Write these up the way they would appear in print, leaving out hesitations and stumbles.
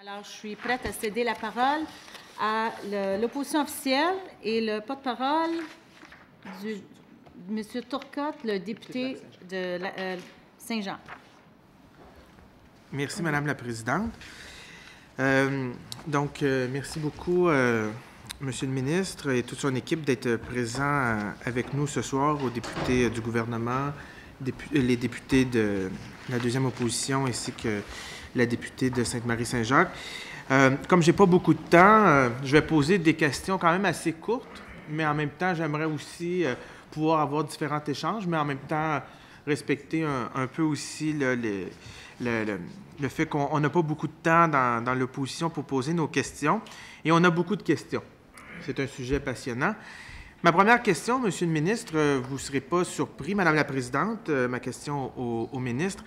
Alors, je suis prête à céder la parole à l'opposition officielle et le porte-parole du M. Turcotte, le député de Saint-Jean. Merci, Madame la Présidente. Merci beaucoup, Monsieur le ministre et toute son équipe d'être présent avec nous ce soir, aux députés du gouvernement, les députés de la deuxième opposition ainsi que la députée de Sainte-Marie-Saint-Jacques. Comme je n'ai pas beaucoup de temps, je vais poser des questions quand même assez courtes, mais en même temps, j'aimerais aussi pouvoir avoir différents échanges, mais en même temps, respecter un peu aussi le fait qu'on n'a pas beaucoup de temps dans l'opposition pour poser nos questions. Et on a beaucoup de questions. C'est un sujet passionnant. Ma première question, Monsieur le ministre, vous ne serez pas surpris, Madame la Présidente, ma question au ministre,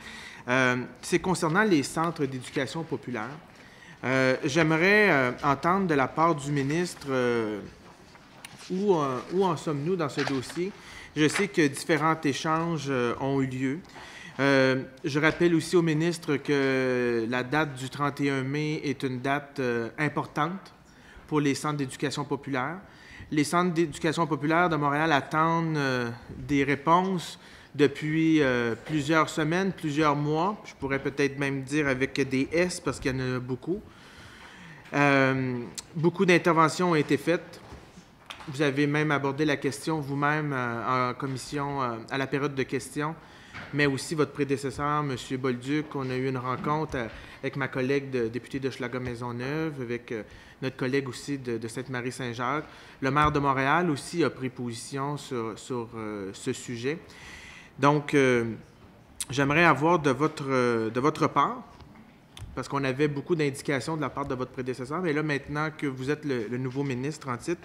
c'est concernant les centres d'éducation populaire. J'aimerais entendre de la part du ministre où en sommes-nous dans ce dossier. Je sais que différents échanges ont eu lieu. Je rappelle aussi au ministre que la date du 31 mai est une date importante pour les centres d'éducation populaire. Les centres d'éducation populaire de Montréal attendent des réponses depuis plusieurs semaines, plusieurs mois. Je pourrais peut-être même dire avec des S parce qu'il y en a beaucoup. Beaucoup d'interventions ont été faites. Vous avez même abordé la question vous-même en commission à la période de questions, mais aussi votre prédécesseur, M. Bolduc. On a eu une rencontre avec ma collègue députée de Schlager-Maisonneuve, avec notre collègue aussi de Sainte-Marie-Saint-Jacques. Le maire de Montréal aussi a pris position sur ce sujet. Donc, j'aimerais avoir de votre part, parce qu'on avait beaucoup d'indications de la part de votre prédécesseur, mais là, maintenant que vous êtes le nouveau ministre en titre,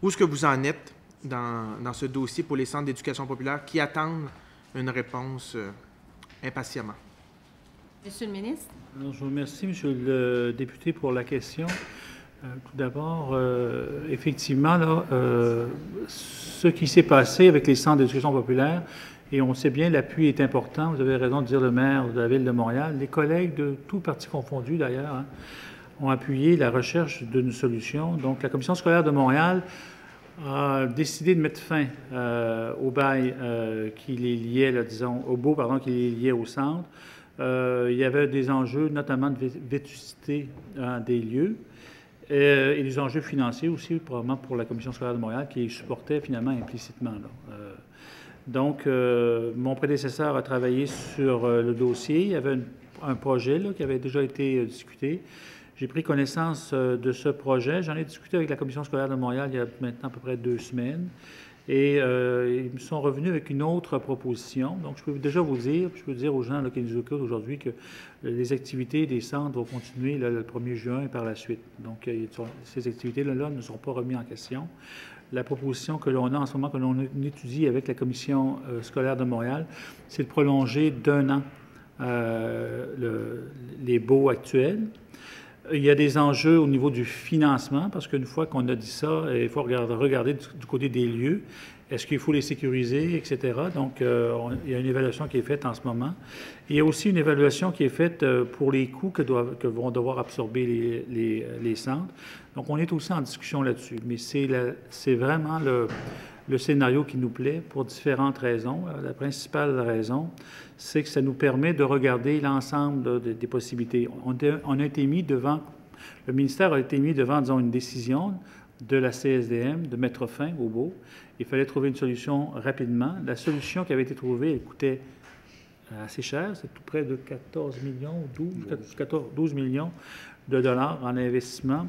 où est-ce que vous en êtes dans ce dossier pour les centres d'éducation populaire qui attendent une réponse impatiemment? Monsieur le ministre. Alors, je vous remercie, Monsieur le député, pour la question. Tout d'abord, effectivement, là, ce qui s'est passé avec les centres d'éducation populaire, et on sait bien, l'appui est important. Vous avez raison de dire le maire de la Ville de Montréal. Les collègues de tous partis confondus, d'ailleurs, ont appuyé la recherche d'une solution. Donc, la Commission scolaire de Montréal a décidé de mettre fin au bail qui les liait, là, disons, au baux, pardon, qui les liait au centre. Il y avait des enjeux, notamment de vétusté des lieux, et des enjeux financiers aussi, probablement pour la Commission scolaire de Montréal, qui supportait finalement implicitement, là. Donc, mon prédécesseur a travaillé sur le dossier. Il y avait un projet là, qui avait déjà été discuté. J'ai pris connaissance de ce projet. J'en ai discuté avec la Commission scolaire de Montréal il y a maintenant à peu près 2 semaines. Et ils me sont revenus avec une autre proposition. Donc, je peux déjà vous dire, je peux dire aux gens là, qui nous écoutent aujourd'hui que les activités des centres vont continuer là, le 1er juin et par la suite. Donc, ces activités-là ne seront pas remises en question. La proposition que l'on a en ce moment, que l'on étudie avec la Commission scolaire de Montréal, c'est de prolonger d'1 an les baux actuels. Il y a des enjeux au niveau du financement, parce qu'une fois qu'on a dit ça, il faut regarder du côté des lieux. Est-ce qu'il faut les sécuriser, etc. Donc, il y a une évaluation qui est faite en ce moment. Il y a aussi une évaluation qui est faite pour les coûts que vont devoir absorber les centres. Donc, on est aussi en discussion là-dessus. Mais c'est vraiment le scénario qui nous plaît pour différentes raisons. La principale raison, c'est que ça nous permet de regarder l'ensemble des possibilités. On a été mis devant, le ministère a été mis devant, disons, une décision de la CSDM de mettre fin au baux. Il fallait trouver une solution rapidement. La solution qui avait été trouvée, elle coûtait assez cher, c'est tout près de 14 millions, 12 millions de dollars en investissement,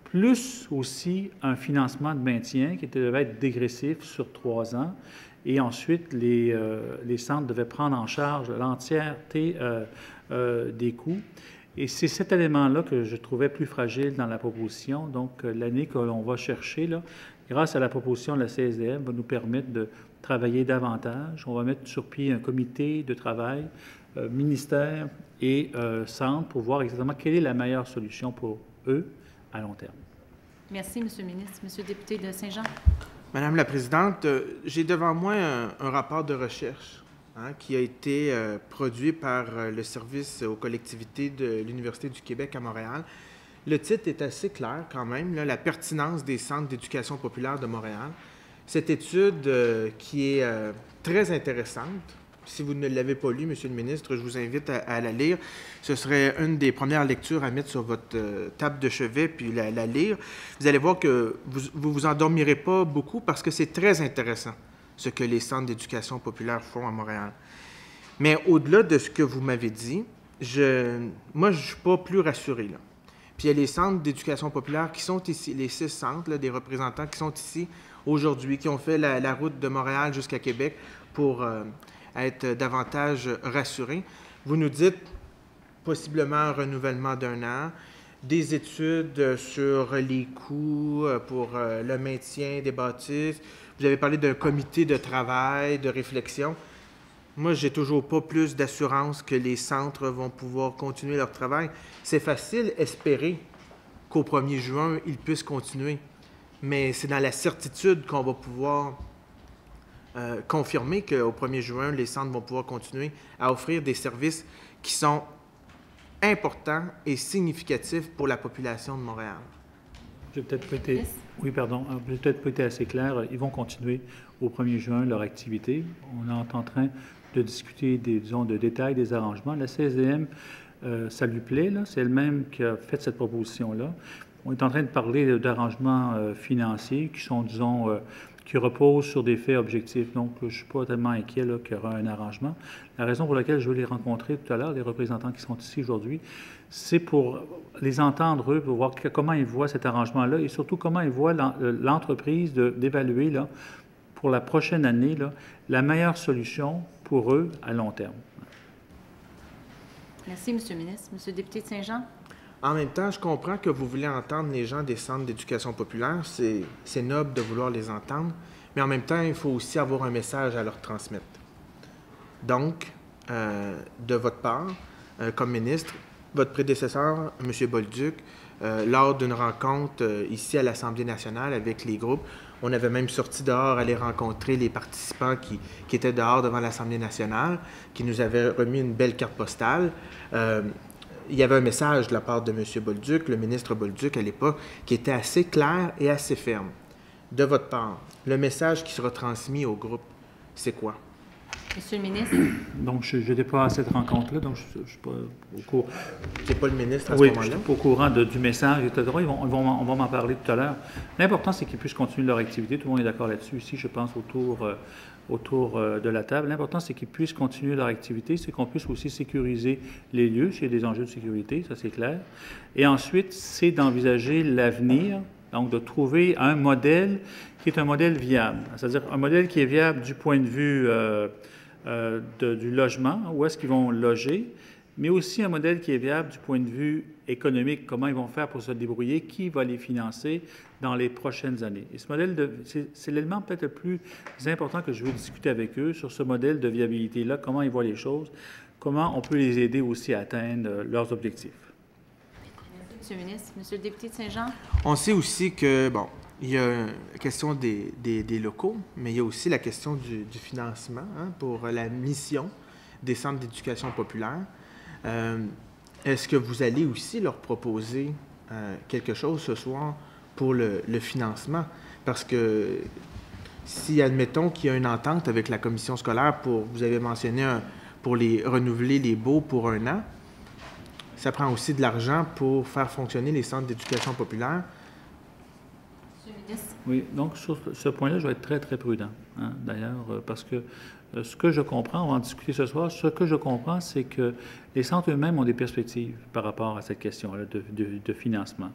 plus aussi un financement de maintien qui devait être dégressif sur 3 ans. Et ensuite, les centres devaient prendre en charge l'entièreté des coûts. Et c'est cet élément-là que je trouvais plus fragile dans la proposition. Donc, l'année que l'on va chercher, là, grâce à la proposition de la CSDM, va nous permettre de travailler davantage. On va mettre sur pied un comité de travail, ministère et centre, pour voir exactement quelle est la meilleure solution pour eux à long terme. Merci, Monsieur le ministre. Monsieur le député de Saint-Jean. Madame la Présidente, j'ai devant moi un rapport de recherche qui a été produit par le service aux collectivités de l'Université du Québec à Montréal. Le titre est assez clair quand même, là, la pertinence des centres d'éducation populaire de Montréal. Cette étude qui est très intéressante. Si vous ne l'avez pas lu, Monsieur le ministre, je vous invite à la lire. Ce serait une des premières lectures à mettre sur votre table de chevet puis la lire. Vous allez voir que vous vous endormirez pas beaucoup parce que c'est très intéressant ce que les centres d'éducation populaire font à Montréal. Mais au-delà de ce que vous m'avez dit, moi, je ne suis pas plus rassuré, là. Puis il y a les centres d'éducation populaire qui sont ici, les 6 centres, là, des représentants qui sont ici aujourd'hui, qui ont fait la route de Montréal jusqu'à Québec pour être davantage rassurés. Vous nous dites possiblement un renouvellement d'1 an, des études sur les coûts pour le maintien des bâtisses. Vous avez parlé d'un comité de travail, de réflexion. Moi, j'ai toujours pas plus d'assurance que les centres vont pouvoir continuer leur travail. C'est facile espérer qu'au 1er juin, ils puissent continuer. Mais c'est dans la certitude qu'on va pouvoir confirmer qu'au 1er juin, les centres vont pouvoir continuer à offrir des services qui sont importants et significatifs pour la population de Montréal. J'ai peut-être pas été... Oui, pardon. J'ai peut-être pas été assez clair. Ils vont continuer au 1er juin leur activité. On est en train de discuter de détails des arrangements. La CSDM, ça lui plaît, là. C'est elle-même qui a fait cette proposition-là. On est en train de parler d'arrangements financiers qui sont, disons, qui reposent sur des faits objectifs. Donc, je ne suis pas tellement inquiet qu'il y aura un arrangement. La raison pour laquelle je veux les rencontrer tout à l'heure, les représentants qui sont ici aujourd'hui, c'est pour les entendre, eux, pour voir comment ils voient cet arrangement-là et surtout comment ils voient l'entreprise d'évaluer, là, pour la prochaine année, là, la meilleure solution pour eux à long terme. Merci, M. le ministre. M. le député de Saint-Jean. En même temps, je comprends que vous voulez entendre les gens des centres d'éducation populaire. C'est noble de vouloir les entendre, mais en même temps, il faut aussi avoir un message à leur transmettre. Donc, de votre part, comme ministre, votre prédécesseur, M. Bolduc, lors d'une rencontre ici à l'Assemblée nationale avec les groupes, on avait même sorti dehors aller rencontrer les participants qui étaient dehors devant l'Assemblée nationale, qui nous avaient remis une belle carte postale. Il y avait un message de la part de M. Bolduc, le ministre Bolduc à l'époque, qui était assez clair et assez ferme. De votre part, le message qui sera transmis au groupe, c'est quoi? Monsieur le ministre. Donc, je n'étais pas à cette rencontre-là, donc je ne suis pas au courant. C'est pas le ministre à ce moment-là? Oui, je ne suis pas au courant du message, etc. On va m'en parler tout à l'heure. L'important, c'est qu'ils puissent continuer leur activité. Tout le monde est d'accord là-dessus ici, je pense, autour de la table. L'important, c'est qu'ils puissent continuer leur activité, c'est qu'on puisse aussi sécuriser les lieux s'il y a des enjeux de sécurité, ça c'est clair. Et ensuite, c'est d'envisager l'avenir, donc de trouver un modèle qui est un modèle viable, c'est-à-dire un modèle qui est viable du point de vue du logement, où est-ce qu'ils vont loger, mais aussi un modèle qui est viable du point de vue économique, comment ils vont faire pour se débrouiller, qui va les financer dans les prochaines années. Et ce modèle, c'est l'élément peut-être le plus important que je veux discuter avec eux sur ce modèle de viabilité-là, comment ils voient les choses, comment on peut les aider aussi à atteindre leurs objectifs. Merci, Monsieur le ministre. Monsieur le député de Saint-Jean. On sait aussi que, bon, il y a la question des locaux, mais il y a aussi la question du financement pour la mission des centres d'éducation populaire. Est-ce que vous allez aussi leur proposer quelque chose ce soir pour le financement? Parce que si, admettons qu'il y a une entente avec la commission scolaire pour, vous avez mentionné, pour les renouveler les baux pour 1 an, ça prend aussi de l'argent pour faire fonctionner les centres d'éducation populaire. Oui, donc sur ce point-là, je vais être très, très prudent, d'ailleurs, parce que ce que je comprends, on va en discuter ce soir, ce que je comprends, c'est que les centres eux-mêmes ont des perspectives par rapport à cette question-là de financement.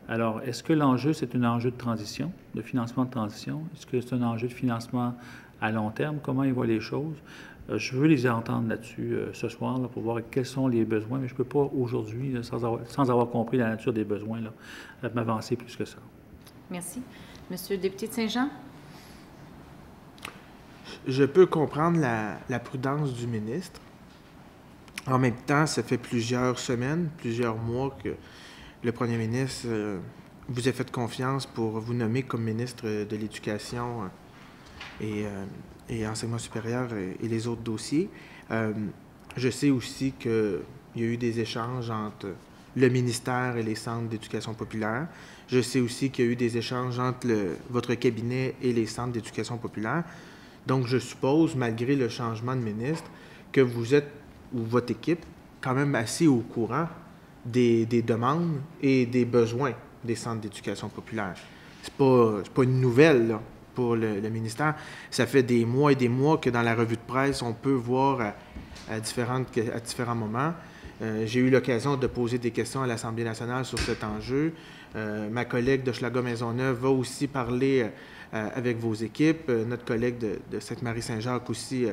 Alors, est-ce que l'enjeu, c'est un enjeu de transition, de financement de transition? Est-ce que c'est un enjeu de financement à long terme? Comment ils voient les choses? Je veux les entendre là-dessus ce soir là, pour voir quels sont les besoins, mais je ne peux pas aujourd'hui, sans avoir compris la nature des besoins, là, m'avancer plus que ça. Merci. Monsieur le député de Saint-Jean. Je peux comprendre la prudence du ministre. En même temps, ça fait plusieurs semaines, plusieurs mois que le premier ministre vous a fait confiance pour vous nommer comme ministre de l'Éducation et enseignement supérieur et les autres dossiers. Je sais aussi qu'il y a eu des échanges entre le ministère et les centres d'éducation populaire. Je sais aussi qu'il y a eu des échanges entre votre cabinet et les centres d'éducation populaire. Donc, je suppose, malgré le changement de ministre, que vous êtes, ou votre équipe, quand même assez au courant des demandes et des besoins des centres d'éducation populaire. C'est pas une nouvelle, là, pour le ministère. Ça fait des mois et des mois que dans la revue de presse, on peut voir à différents moments. J'ai eu l'occasion de poser des questions à l'Assemblée nationale sur cet enjeu. Ma collègue de Schlager-Maisonneuve va aussi parler avec vos équipes. Notre collègue de Sainte-Marie-Saint-Jacques aussi,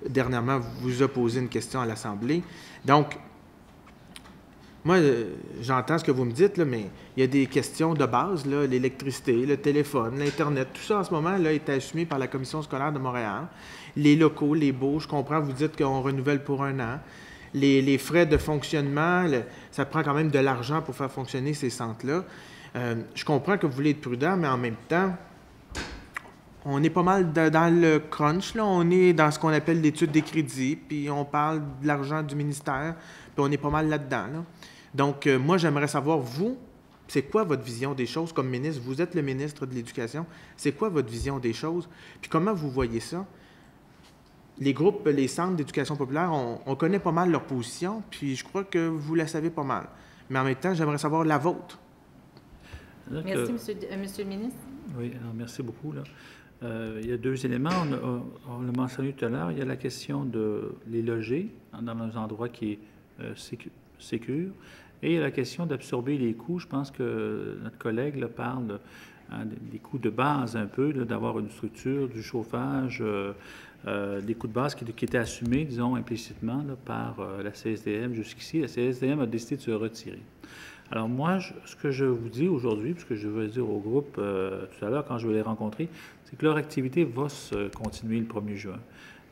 dernièrement, vous a posé une question à l'Assemblée. Donc, moi, j'entends ce que vous me dites, là, mais il y a des questions de base, là, l'électricité, le téléphone, l'Internet, tout ça en ce moment là, est assumé par la Commission scolaire de Montréal. Les locaux, les baux, je comprends, vous dites qu'on renouvelle pour 1 an. Les frais de fonctionnement, ça prend quand même de l'argent pour faire fonctionner ces centres-là. Je comprends que vous voulez être prudent, mais en même temps, on est pas mal dans le crunch, là. On est dans ce qu'on appelle l'étude des crédits, puis on parle de l'argent du ministère, puis on est pas mal là-dedans, là. Donc, moi, j'aimerais savoir, vous, c'est quoi votre vision des choses comme ministre? Vous êtes le ministre de l'Éducation. C'est quoi votre vision des choses? Puis comment vous voyez ça? Les groupes, les centres d'éducation populaire, on connaît pas mal leur position, puis je crois que vous la savez pas mal. Mais en même temps, j'aimerais savoir la vôtre. Merci, monsieur le ministre. Oui, alors merci beaucoup. Là. Il y a 2 éléments. On l'a mentionné tout à l'heure. Il y a la question de les loger dans un endroit qui est sécure. Et il y a la question d'absorber les coûts. Je pense que notre collègue là, parle des coûts de base un peu, d'avoir une structure, du chauffage, des coûts de base qui étaient assumés, disons, implicitement là, par la CSDM jusqu'ici. La CSDM a décidé de se retirer. Alors moi, ce que je vous dis aujourd'hui, ce que je veux dire au groupe tout à l'heure quand je vais les rencontrer, c'est que leur activité va se continuer le 1er juin.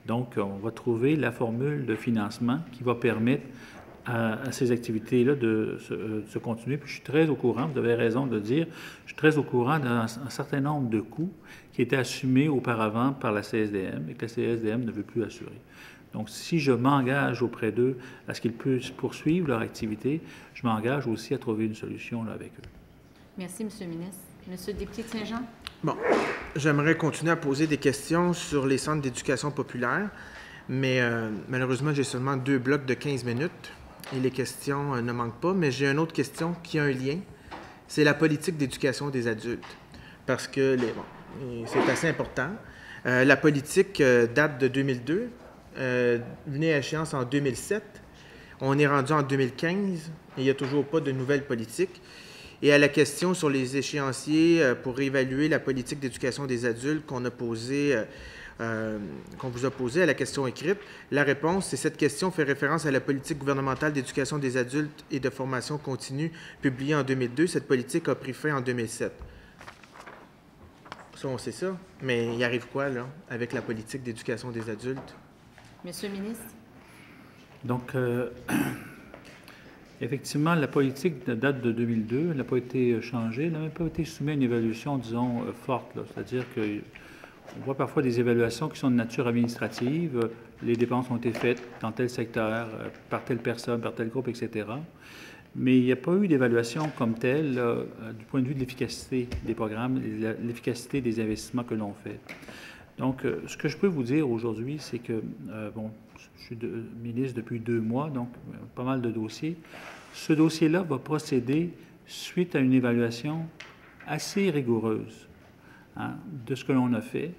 Donc, on va trouver la formule de financement qui va permettre à ces activités-là de se continuer. Puis je suis très au courant, vous avez raison de le dire, je suis très au courant d'un certain nombre de coûts qui étaient assumés auparavant par la CSDM et que la CSDM ne veut plus assurer. Donc, si je m'engage auprès d'eux à ce qu'ils puissent poursuivre leur activité, je m'engage aussi à trouver une solution là, avec eux. Merci, monsieur le ministre. Monsieur le député de Saint-Jean? Bon, j'aimerais continuer à poser des questions sur les centres d'éducation populaire, mais malheureusement, j'ai seulement 2 blocs de 15 minutes et les questions ne manquent pas, mais j'ai une autre question qui a un lien. C'est la politique d'éducation des adultes, parce que c'est assez important. La politique date de 2002. Venait à échéance en 2007. On est rendu en 2015 et il n'y a toujours pas de nouvelle politique. Et à la question sur les échéanciers pour évaluer la politique d'éducation des adultes qu'on vous a posée à la question écrite, la réponse, c'est cette question fait référence à la politique gouvernementale d'éducation des adultes et de formation continue publiée en 2002. Cette politique a pris fin en 2007. Ça, on sait ça. Mais il arrive quoi, là, avec la politique d'éducation des adultes? Monsieur le ministre. Donc, effectivement, la politique date de 2002, elle n'a pas été changée, elle n'a même pas été soumise à une évaluation, disons, forte. C'est-à-dire qu'on voit parfois des évaluations qui sont de nature administrative, les dépenses ont été faites dans tel secteur, par telle personne, par tel groupe, etc. Mais il n'y a pas eu d'évaluation comme telle du point de vue de l'efficacité des programmes, l'efficacité des investissements que l'on fait. Donc, ce que je peux vous dire aujourd'hui, c'est que, bon, je suis ministre depuis 2 mois, donc pas mal de dossiers. Ce dossier-là va procéder suite à une évaluation assez rigoureuse de ce que l'on a fait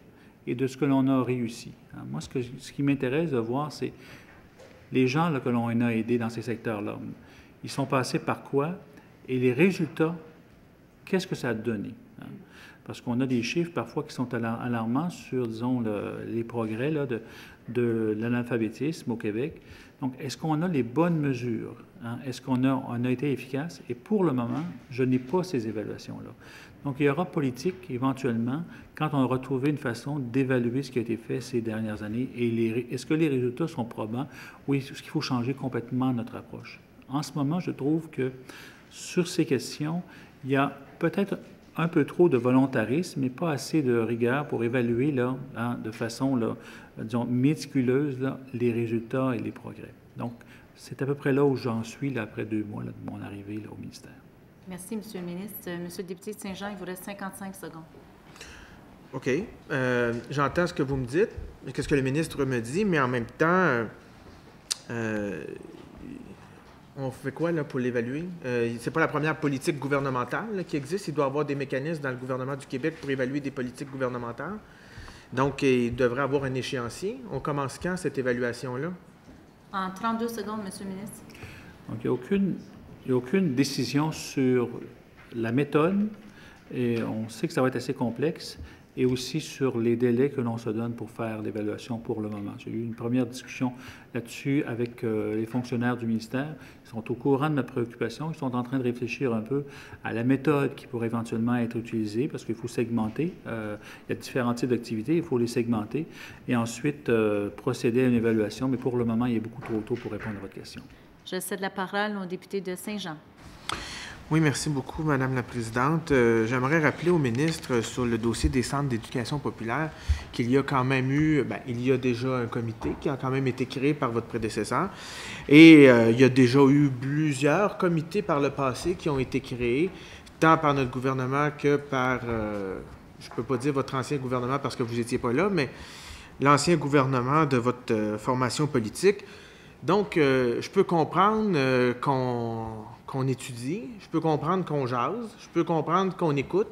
et de ce que l'on a réussi. Moi, ce qui m'intéresse de voir, c'est les gens là, que l'on a aidés dans ces secteurs-là. Ils sont passés par quoi? Et les résultats, qu'est-ce que ça a donné? Parce qu'on a des chiffres parfois qui sont alarmants sur, disons, les progrès là, de l'analphabétisme au Québec. Donc, est-ce qu'on a les bonnes mesures? Est-ce qu'on a été efficace? Et pour le moment, je n'ai pas ces évaluations-là. Donc, il y aura politique, éventuellement, quand on aura trouvé une façon d'évaluer ce qui a été fait ces dernières années. Et est-ce que les résultats sont probants? Oui, est-ce qu'il faut changer complètement notre approche? En ce moment, je trouve que sur ces questions, il y a peut-être un peu trop de volontarisme et pas assez de rigueur pour évaluer là, hein, de façon, là, disons, méticuleuse là, les résultats et les progrès. Donc, c'est à peu près là où j'en suis là, après 2 mois là, de mon arrivée là, au ministère. Merci, M. le ministre. Monsieur le député de Saint-Jean, il vous reste 55 secondes. OK. J'entends ce que vous me dites, ce que le ministre me dit, mais en même temps, on fait quoi là, pour l'évaluer? C'est pas la première politique gouvernementale là, qui existe. Il doit y avoir des mécanismes dans le gouvernement du Québec pour évaluer des politiques gouvernementales. Donc, il devrait avoir un échéancier. On commence quand, cette évaluation-là? En 32 secondes, Monsieur le ministre. Donc, il n'y a aucune décision sur la méthode, et on sait que ça va être assez complexe, et aussi sur les délais que l'on se donne pour faire l'évaluation pour le moment. J'ai eu une première discussion là-dessus avec les fonctionnaires du ministère. Ils sont au courant de ma préoccupation. Ils sont en train de réfléchir un peu à la méthode qui pourrait éventuellement être utilisée, parce qu'il faut segmenter. Il y a différents types d'activités, il faut les segmenter, et ensuite procéder à une évaluation. Mais pour le moment, il est beaucoup trop tôt pour répondre à votre question. Je cède la parole au député de Saint-Jean. Oui, merci beaucoup, Madame la Présidente. J'aimerais rappeler au ministre sur le dossier des centres d'éducation populaire qu'il y a quand même eu, il y a déjà un comité qui a quand même été créé par votre prédécesseur. Et il y a déjà eu plusieurs comités par le passé qui ont été créés, tant par notre gouvernement que par, je ne peux pas dire votre ancien gouvernement parce que vous n'étiez pas là, mais l'ancien gouvernement de votre formation politique. Donc, je peux comprendre qu'on étudie, je peux comprendre qu'on jase, je peux comprendre qu'on écoute,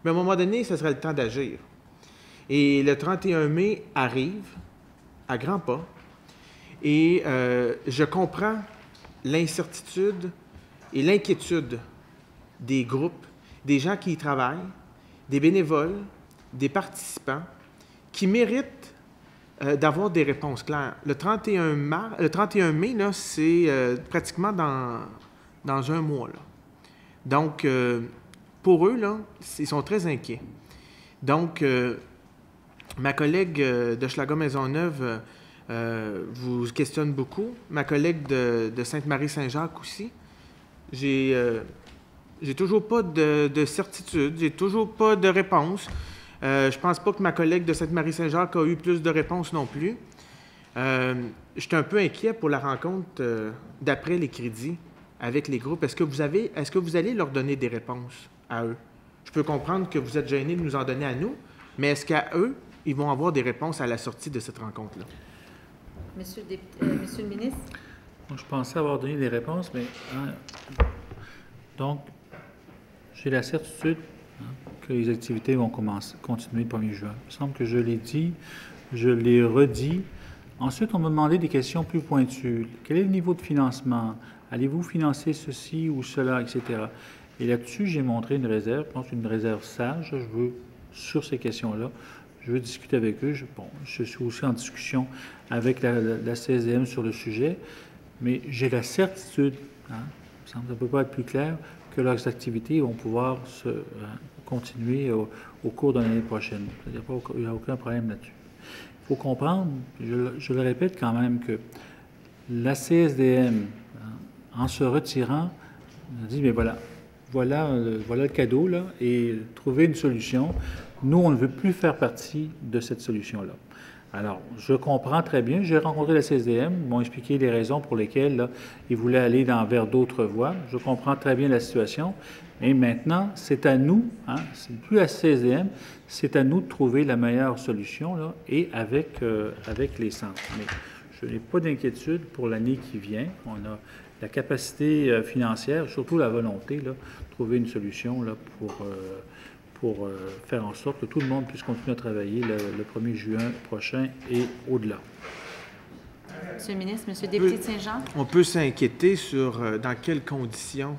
mais à un moment donné, ce serait le temps d'agir. Et le 31 mai arrive à grands pas, et je comprends l'incertitude et l'inquiétude des groupes, des gens qui y travaillent, des bénévoles, des participants, qui méritent d'avoir des réponses claires. Le 31 mai, là, c'est pratiquement dans un mois. Là. Donc, pour eux, là, ils sont très inquiets. Donc, ma collègue de Schlager-Maisonneuve vous questionne beaucoup. Ma collègue de Sainte-Marie-Saint-Jacques aussi. J'ai toujours pas de certitude, j'ai toujours pas de réponse. Je pense pas que ma collègue de Sainte-Marie-Saint-Jacques a eu plus de réponses non plus. Je suis un peu inquiet pour la rencontre d'après les crédits avec les groupes. Est-ce que vous allez leur donner des réponses à eux? Je peux comprendre que vous êtes gênés de nous en donner à nous, mais est-ce qu'à eux, ils vont avoir des réponses à la sortie de cette rencontre-là? Monsieur le ministre. Moi, je pensais avoir donné des réponses, mais... Donc, j'ai la certitude que les activités vont continuer le 1er juin. Il me semble que je l'ai dit, je l'ai redit. Ensuite, on m'a demandé des questions plus pointues. Quel est le niveau de financement? Allez-vous financer ceci ou cela, etc.? Et là-dessus, j'ai montré une réserve, je pense une réserve sage. Sur ces questions-là, je veux discuter avec eux. Je suis aussi en discussion avec la CSDM sur le sujet, mais j'ai la certitude, il me semble que ça ne peut pas être plus clair, que leurs activités vont pouvoir continuer au cours de l'année prochaine. Il n'y a aucun problème là-dessus. Il faut comprendre, je le répète quand même, que la CSDM, en se retirant, a dit, mais voilà le cadeau, là, et trouver une solution. Nous, on ne veut plus faire partie de cette solution-là. Alors, je comprends très bien. J'ai rencontré la CSDM, ils m'ont expliqué les raisons pour lesquelles là, ils voulaient aller vers d'autres voies. Je comprends très bien la situation. Et maintenant, c'est à nous, c'est plus la CSDM, c'est à nous de trouver la meilleure solution, là, et avec les centres. Mais je n'ai pas d'inquiétude pour l'année qui vient. On a la capacité financière, surtout la volonté, là, de trouver une solution là, pour faire en sorte que tout le monde puisse continuer à travailler le 1er juin prochain et au-delà. Monsieur le ministre, Monsieur le député de Saint-Jean. On peut s'inquiéter sur dans quelles conditions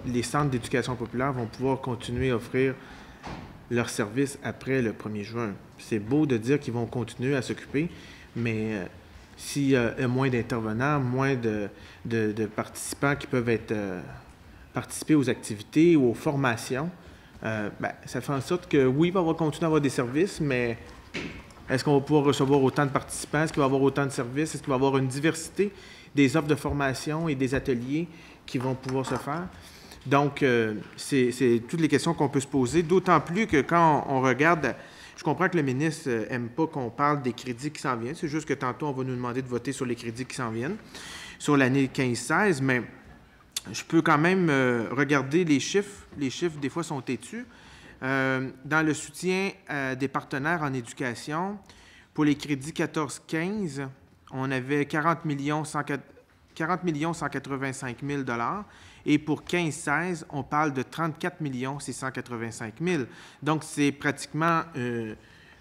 les centres d'éducation populaire vont pouvoir continuer à offrir leurs services après le 1er juin. C'est beau de dire qu'ils vont continuer à s'occuper, mais s'il y a moins d'intervenants, moins de participants qui peuvent participer aux activités ou aux formations, ça fait en sorte que, oui, on va continuer à avoir des services, mais est-ce qu'on va pouvoir recevoir autant de participants? Est-ce qu'il va y avoir autant de services? Est-ce qu'il va y avoir une diversité des offres de formation et des ateliers qui vont pouvoir se faire? Donc, c'est toutes les questions qu'on peut se poser, d'autant plus que quand on regarde, je comprends que le ministre n'aime pas qu'on parle des crédits qui s'en viennent, c'est juste que tantôt, on va nous demander de voter sur les crédits qui s'en viennent, sur l'année 15-16, mais je peux quand même regarder les chiffres. Les chiffres, des fois, sont têtus. Dans le soutien des partenaires en éducation, pour les crédits 14-15, on avait 40 185 000 et pour 15-16, on parle de 34 685 000. Donc, c'est pratiquement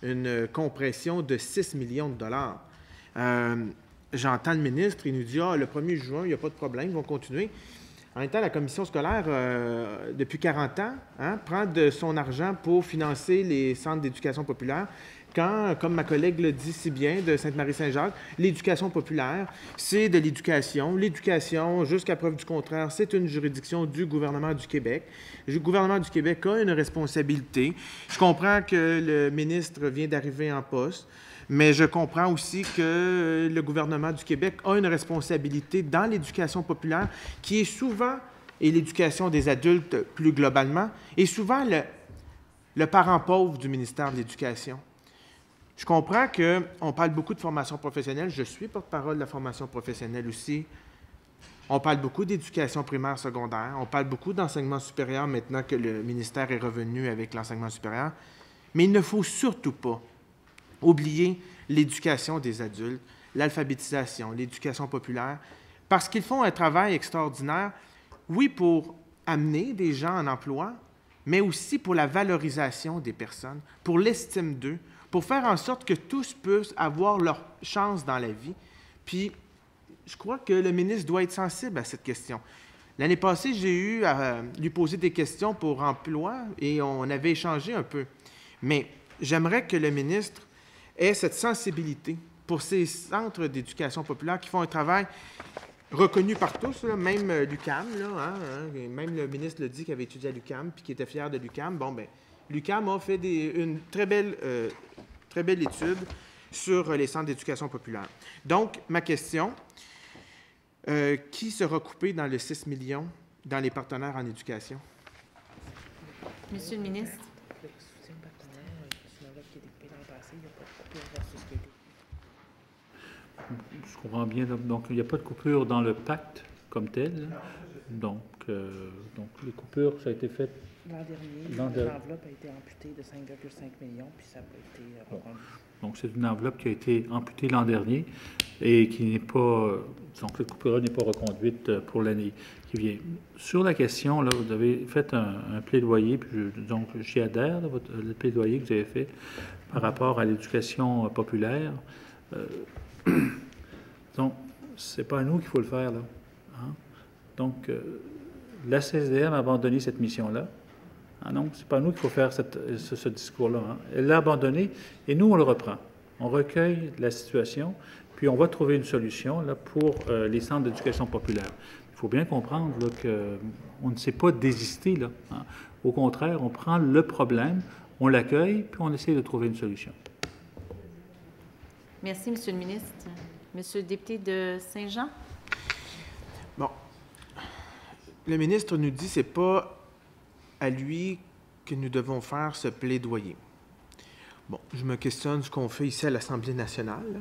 une compression de 6 millions de dollars. J'entends le ministre, il nous dit « Ah, le 1er juin, il n'y a pas de problème, ils vont continuer ». En même temps, la commission scolaire, depuis 40 ans, prend de son argent pour financer les centres d'éducation populaire. Quand, comme ma collègue le dit si bien, de Sainte-Marie-Saint-Jacques, l'éducation populaire, c'est de l'éducation. L'éducation, jusqu'à preuve du contraire, c'est une juridiction du gouvernement du Québec. Le gouvernement du Québec a une responsabilité. Je comprends que le ministre vient d'arriver en poste, mais je comprends aussi que le gouvernement du Québec a une responsabilité dans l'éducation populaire qui est souvent, et l'éducation des adultes plus globalement, est souvent le parent pauvre du ministère de l'Éducation. Je comprends qu'on parle beaucoup de formation professionnelle. Je suis porte-parole de la formation professionnelle aussi. On parle beaucoup d'éducation primaire secondaire. On parle beaucoup d'enseignement supérieur maintenant que le ministère est revenu avec l'enseignement supérieur. Mais il ne faut surtout pas oublier l'éducation des adultes, l'alphabétisation, l'éducation populaire, parce qu'ils font un travail extraordinaire, oui, pour amener des gens en emploi, mais aussi pour la valorisation des personnes, pour l'estime d'eux, pour faire en sorte que tous puissent avoir leur chance dans la vie. Puis, je crois que le ministre doit être sensible à cette question. L'année passée, j'ai eu à lui poser des questions pour emploi et on avait échangé un peu. Mais j'aimerais que le ministre ait cette sensibilité pour ces centres d'éducation populaire qui font un travail reconnu par tous, là, même l'UQAM, même le ministre le dit qu'il avait étudié à l'UQAM puis qu'il était fier de l'UQAM. Bon, bien, l'UQAM a fait une très belle étude sur les centres d'éducation populaire. Donc, ma question, qui sera coupé dans le 6 millions dans les partenaires en éducation? Monsieur le ministre. Je comprends bien. Donc, il n'y a pas de coupure dans le pacte comme tel. Donc les coupures, ça a été fait l'an dernier. L'enveloppe a été amputée de 5,5 millions, puis ça n'a pas été reconduit. Donc, c'est une enveloppe qui a été amputée l'an dernier et qui n'est pas... Donc, cette coupure n'est pas reconduite pour l'année qui vient. Sur la question, là, vous avez fait un plaidoyer, puis donc j'y adhère, le plaidoyer que vous avez fait par rapport à l'éducation populaire. Donc, c'est pas à nous qu'il faut le faire, là. Hein? Donc, la CSDM a abandonné cette mission-là. Ah non, c'est pas à nous qu'il faut faire ce discours-là. Hein? Elle l'a abandonné et nous, on le reprend. On recueille la situation, puis on va trouver une solution là, pour les centres d'éducation populaire. Il faut bien comprendre qu'on ne sait pas désister. Là, hein? Au contraire, on prend le problème, on l'accueille, puis on essaie de trouver une solution. Merci, Monsieur le ministre. Monsieur le député de Saint-Jean. Bon. Le ministre nous dit que ce n'est pas à lui que nous devons faire ce plaidoyer. Bon, je me questionne ce qu'on fait ici à l'Assemblée nationale. Là.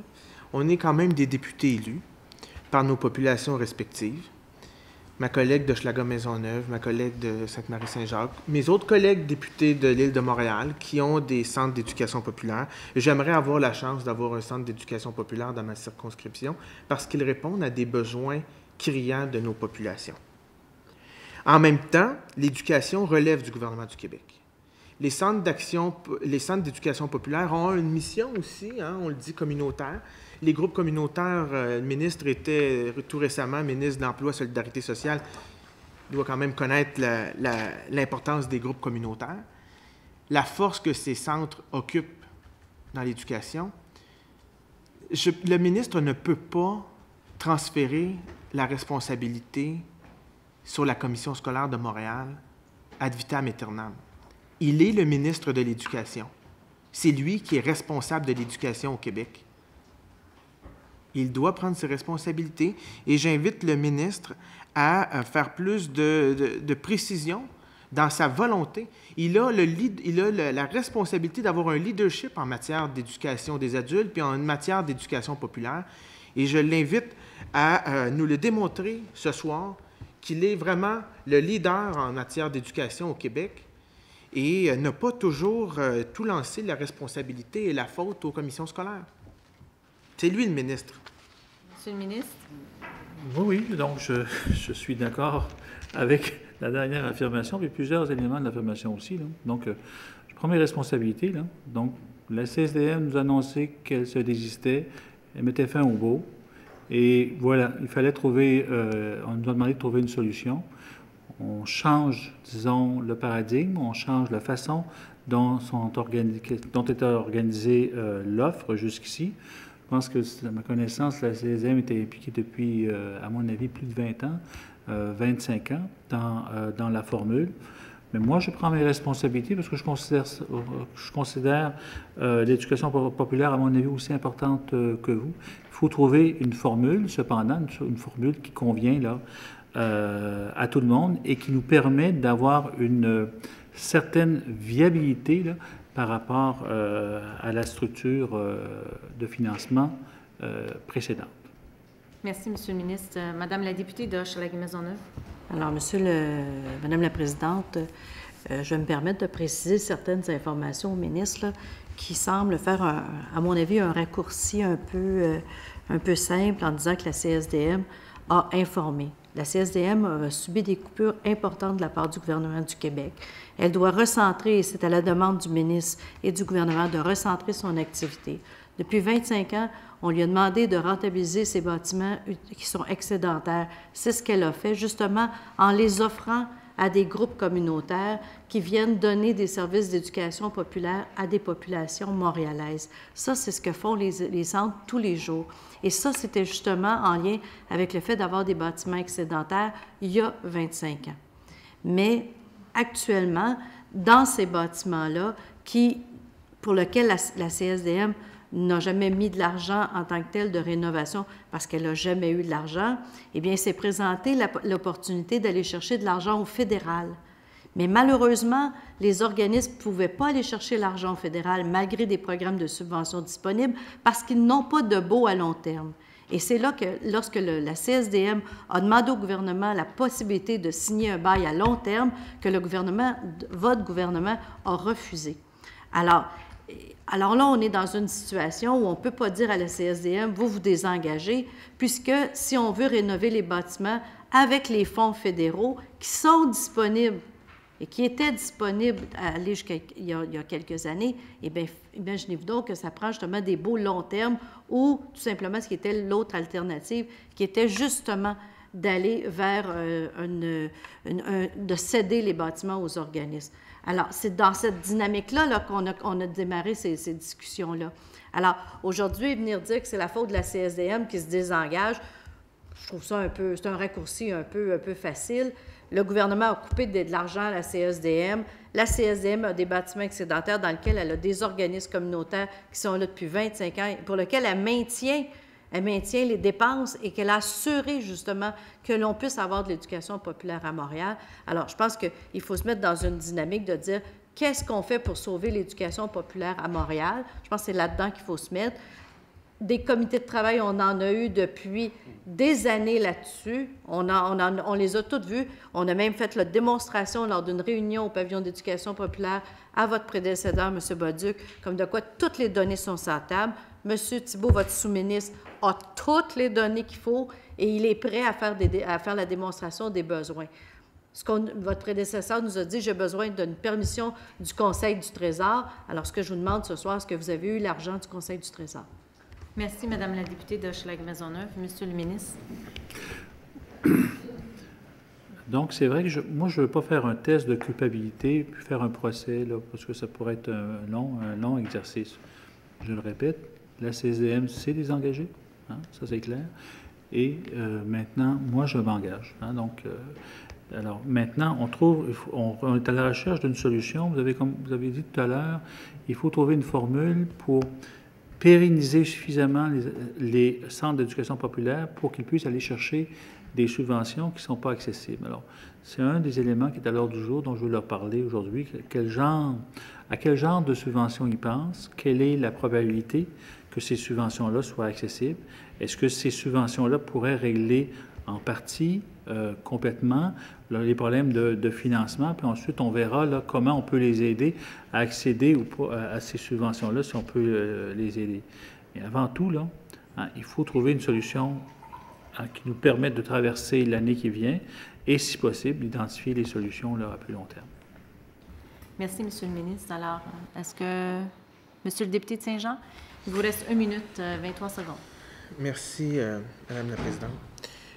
On est quand même des députés élus par nos populations respectives. Ma collègue de Schlager-Maisonneuve, ma collègue de Sainte-Marie-Saint-Jacques, mes autres collègues députés de l'île de Montréal qui ont des centres d'éducation populaire. J'aimerais avoir la chance d'avoir un centre d'éducation populaire dans ma circonscription parce qu'ils répondent à des besoins criants de nos populations. En même temps, l'éducation relève du gouvernement du Québec. Les centres d'éducation populaire ont une mission aussi, hein, on le dit, communautaire. Les groupes communautaires, le ministre était tout récemment ministre de l'Emploi et Solidarité sociale. Il doit quand même connaître l'importance des groupes communautaires. La force que ces centres occupent dans l'éducation. Le ministre ne peut pas transférer la responsabilité sur la Commission scolaire de Montréal ad vitam aeternam. Il est le ministre de l'Éducation. C'est lui qui est responsable de l'éducation au Québec. Il doit prendre ses responsabilités et j'invite le ministre à faire plus de précision dans sa volonté. Il a la responsabilité d'avoir un leadership en matière d'éducation des adultes puis en matière d'éducation populaire. Et je l'invite à nous le démontrer ce soir qu'il est vraiment le leader en matière d'éducation au Québec et ne pas toujours tout lancer la responsabilité et la faute aux commissions scolaires. C'est lui le ministre. Monsieur le ministre. Oui, donc je suis d'accord avec la dernière affirmation, puis plusieurs éléments de l'affirmation aussi. Là. Donc, je prends mes responsabilités. Là. Donc, la CSDM nous a annoncé qu'elle se désistait, elle mettait fin au beau. Et voilà, il fallait trouver, on nous a demandé de trouver une solution. On change, disons, le paradigme, on change la façon dont était organisée l'offre jusqu'ici. Je pense que, à ma connaissance, la CSDM était impliquée depuis, à mon avis, plus de 20 ans, 25 ans dans la formule. Mais moi, je prends mes responsabilités parce que je considère l'éducation populaire, à mon avis, aussi importante que vous. Il faut trouver une formule, cependant, une formule qui convient là, à tout le monde et qui nous permet d'avoir une certaine viabilité là, par rapport à la structure de financement précédente. Merci, Monsieur le ministre. Madame la députée de Hochelaga-Maisonneuve. Alors, Madame la Présidente, je vais me permettre de préciser certaines informations au ministre là, qui semblent faire, à mon avis, un raccourci un peu simple en disant que la CSDM a informé. La CSDM a subi des coupures importantes de la part du gouvernement du Québec. Elle doit recentrer, et c'est à la demande du ministre et du gouvernement, de recentrer son activité. Depuis 25 ans, on lui a demandé de rentabiliser ces bâtiments qui sont excédentaires. C'est ce qu'elle a fait, justement, en les offrant à des groupes communautaires qui viennent donner des services d'éducation populaire à des populations montréalaises. Ça, c'est ce que font les centres tous les jours. Et ça, c'était justement en lien avec le fait d'avoir des bâtiments excédentaires il y a 25 ans. Mais actuellement, dans ces bâtiments-là, pour lesquels la CSDM n'a jamais mis de l'argent en tant que tel de rénovation parce qu'elle n'a jamais eu de l'argent, eh bien, s'est présentée l'opportunité d'aller chercher de l'argent au fédéral. Mais malheureusement, les organismes ne pouvaient pas aller chercher l'argent au fédéral malgré des programmes de subvention disponibles parce qu'ils n'ont pas de baux à long terme. Et c'est là que, lorsque la CSDM a demandé au gouvernement la possibilité de signer un bail à long terme, que votre gouvernement a refusé. Alors là, on est dans une situation où on ne peut pas dire à la CSDM, vous désengagez, puisque si on veut rénover les bâtiments avec les fonds fédéraux qui sont disponibles et qui étaient disponibles à aller il y a quelques années, eh bien, imaginez-vous donc que ça prend justement des baux long terme ou tout simplement ce qui était l'autre alternative, qui était justement d'aller vers de céder les bâtiments aux organismes. Alors, c'est dans cette dynamique-là qu'on a démarré ces discussions-là. Alors, aujourd'hui, venir dire que c'est la faute de la CSDM qui se désengage, je trouve ça c'est un raccourci un peu facile. Le gouvernement a coupé de l'argent à la CSDM. La CSDM a des bâtiments excédentaires dans lesquels elle a des organismes communautaires qui sont là depuis 25 ans, pour lesquels elle maintient les dépenses et qu'elle a assuré justement que l'on puisse avoir de l'éducation populaire à Montréal. Alors, je pense qu'il faut se mettre dans une dynamique de dire qu'est-ce qu'on fait pour sauver l'éducation populaire à Montréal. Je pense que c'est là-dedans qu'il faut se mettre. Des comités de travail, on en a eu depuis des années là-dessus. On les a toutes vus. On a même fait la démonstration lors d'une réunion au pavillon d'éducation populaire à votre prédécesseur, M. Bolduc, comme de quoi toutes les données sont sur la table. M. Thibault, votre sous-ministre, a toutes les données qu'il faut et il est prêt à faire la démonstration des besoins. Votre prédécesseur nous a dit, j'ai besoin d'une permission du Conseil du Trésor. Alors, ce que je vous demande ce soir, est-ce que vous avez eu l'argent du Conseil du Trésor? Merci, Madame la députée de Hochelaga-Maisonneuve. Monsieur le ministre. Donc, c'est vrai que moi, je ne veux pas faire un test de culpabilité puis faire un procès, là, parce que ça pourrait être un long exercice. Je le répète, la CSDM s'est désengagée, hein, ça c'est clair. Et maintenant, moi, je m'engage. Hein, donc, alors maintenant, on est à la recherche d'une solution. Comme vous avez dit tout à l'heure, il faut trouver une formule pour pérenniser suffisamment les centres d'éducation populaire pour qu'ils puissent aller chercher des subventions qui ne sont pas accessibles. Alors, c'est un des éléments qui est à l'ordre du jour dont je veux leur parler aujourd'hui. À quel genre de subventions ils pensent? Quelle est la probabilité que ces subventions-là soient accessibles? Est-ce que ces subventions-là pourraient régler en partie, complètement, là, les problèmes de financement? Puis ensuite, on verra là, comment on peut les aider à accéder ou pas à ces subventions-là, si on peut les aider. Mais avant tout, là, il faut trouver une solution qui nous permette de traverser l'année qui vient et, si possible, d'identifier les solutions là, à plus long terme. Merci, Monsieur le ministre. Alors, est-ce que, Monsieur le député de Saint-Jean, il vous reste 1 minute 23 secondes. Merci, Madame la Présidente.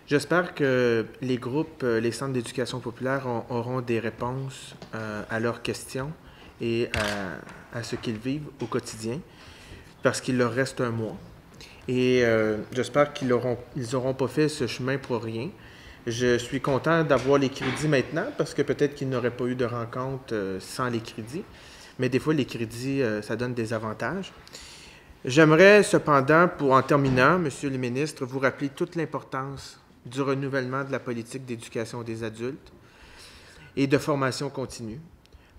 J'espère que les groupes, les centres d'éducation populaire auront des réponses à leurs questions et à ce qu'ils vivent au quotidien, parce qu'il leur reste 1 mois. Et j'espère qu'ils n'auront pas fait ce chemin pour rien. Je suis content d'avoir les crédits maintenant, parce que peut-être qu'ils n'auraient pas eu de rencontre sans les crédits. Mais des fois, les crédits, ça donne des avantages. J'aimerais cependant, en terminant, Monsieur le ministre, vous rappeler toute l'importance du renouvellement de la politique d'éducation des adultes et de formation continue.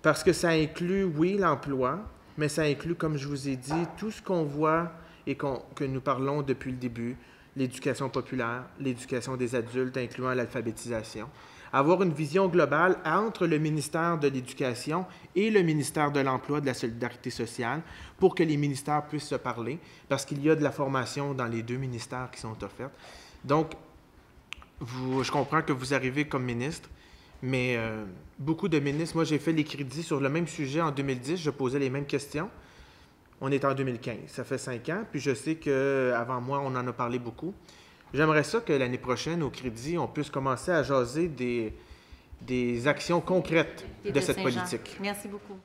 Parce que ça inclut, oui, l'emploi, mais ça inclut, comme je vous ai dit, tout ce qu'on voit et que nous parlons depuis le début, l'éducation populaire, l'éducation des adultes, incluant l'alphabétisation. Avoir une vision globale entre le ministère de l'Éducation et le ministère de l'Emploi et de la Solidarité sociale pour que les ministères puissent se parler, parce qu'il y a de la formation dans les 2 ministères qui sont offertes. Donc, je comprends que vous arrivez comme ministre, mais beaucoup de ministres, moi j'ai fait les crédits sur le même sujet en 2010, je posais les mêmes questions. On est en 2015, ça fait 5 ans, puis je sais qu'avant moi, on en a parlé beaucoup. J'aimerais ça que l'année prochaine, au crédit, on puisse commencer à jaser des actions concrètes de cette politique. Merci beaucoup.